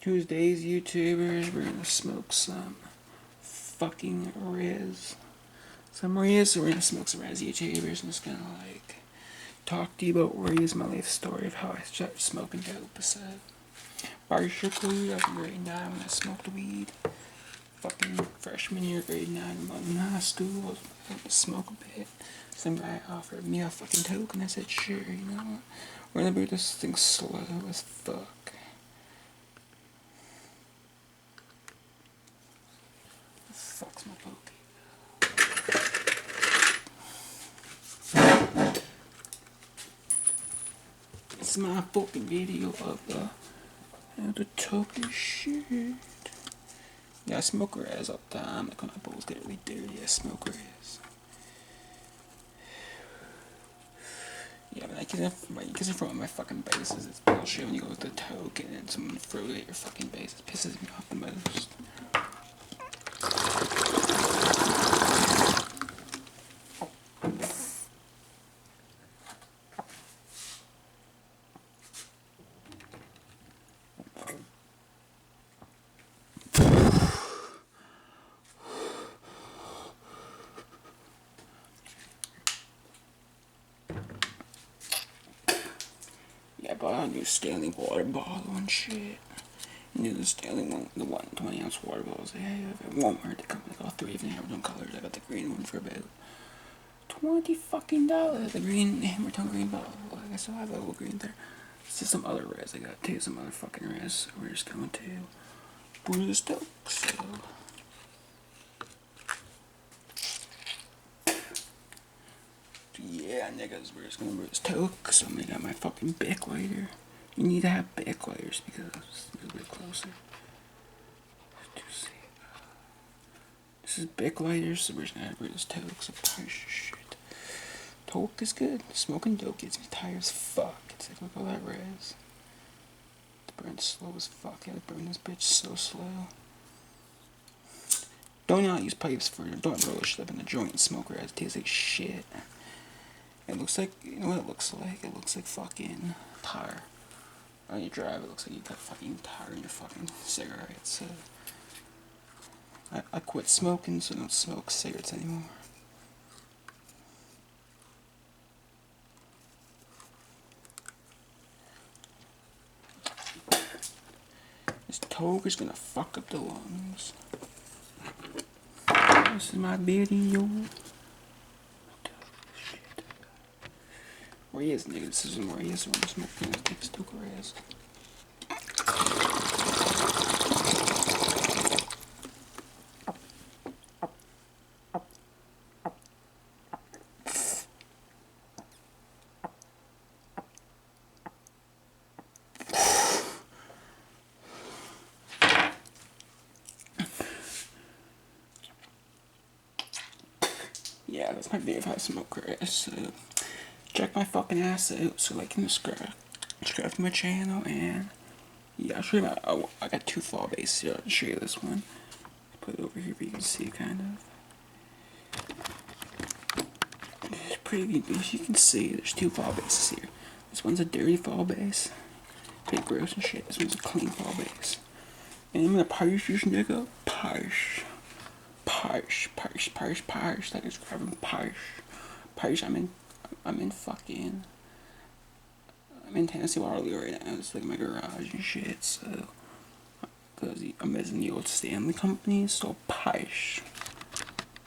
Tuesdays, YouTubers, we're gonna smoke some fucking Riz. Some Riz, so we're gonna smoke some Riz YouTubers and just gonna like talk to you about Riz, my life story of how I started smoking dope. So, basically, I was in grade 9 when I smoked weed. Fucking freshman year, grade 9, I'm in high school, I was gonna smoke a bit. Some guy offered me a fucking toke and I said, sure, you know what? We're gonna do this thing slow as fuck. Fuck's my pokey. It's my fucking video of how to talk this shit. Yeah, I smoke Raz all the time. Like when my balls get really dirty, I smoke Raz. Yeah, but because I'm from my fucking bases, it's bullshit when you go with the toke and then someone throws it at your fucking base. It pisses me off the most. Yeah, I bought a new Stanley water bottle and shit. You know the Stanley one, the 120-ounce water bottles they have at Walmart. They come with like all three of them Hammertone colors. I got the green one for about $20 fucking. The green Hammertone green bottle. I guess I'll have a little green there. It's just some other res I got too, some other fucking res. So we're just going to brew this toke. So yeah, niggas, we're just gonna brew this toke. So I'm gonna get my fucking Bic lighter. You need to have Bic lighters because it's a little bit closer. This is Bic lighters, so we're just gonna brew this toke. So shit. Toke is good. Smoking dope gets me tired as fuck. It's like, look at all that res. It burns slow as fuck. I gotta burn this bitch so slow. Don't not use pipes for it. Don't roll shit up in the joint and smoke res. It tastes like shit. It looks like, you know what it looks like? It looks like fucking tire. When you drive, it looks like you got fucking tire in your fucking cigarette. So I quit smoking, so I don't smoke cigarettes anymore. This toke is gonna fuck up the lungs. This is my video. Where he is, nigga? This isn't where he is. So I'm just smoking. Let's take this toke where he is. Yeah, that's my video of how to smoke grass. So check my fucking ass out. So like, subscribe to my channel, and yeah, I'll show you I got 2 fall bases here. I'll show you this one. Put it over here, but you can see kind of. It's pretty. As you can see, there's 2 fall bases here. This one's a dirty fall base, pretty gross and shit. This one's a clean fall base. And I'm gonna parse this nigga. Parse. Like it's grabbing parse. I'm in Tennessee Waterloo right now. It's like my garage and shit. So, cause I'm in the old Stanley company. So parse.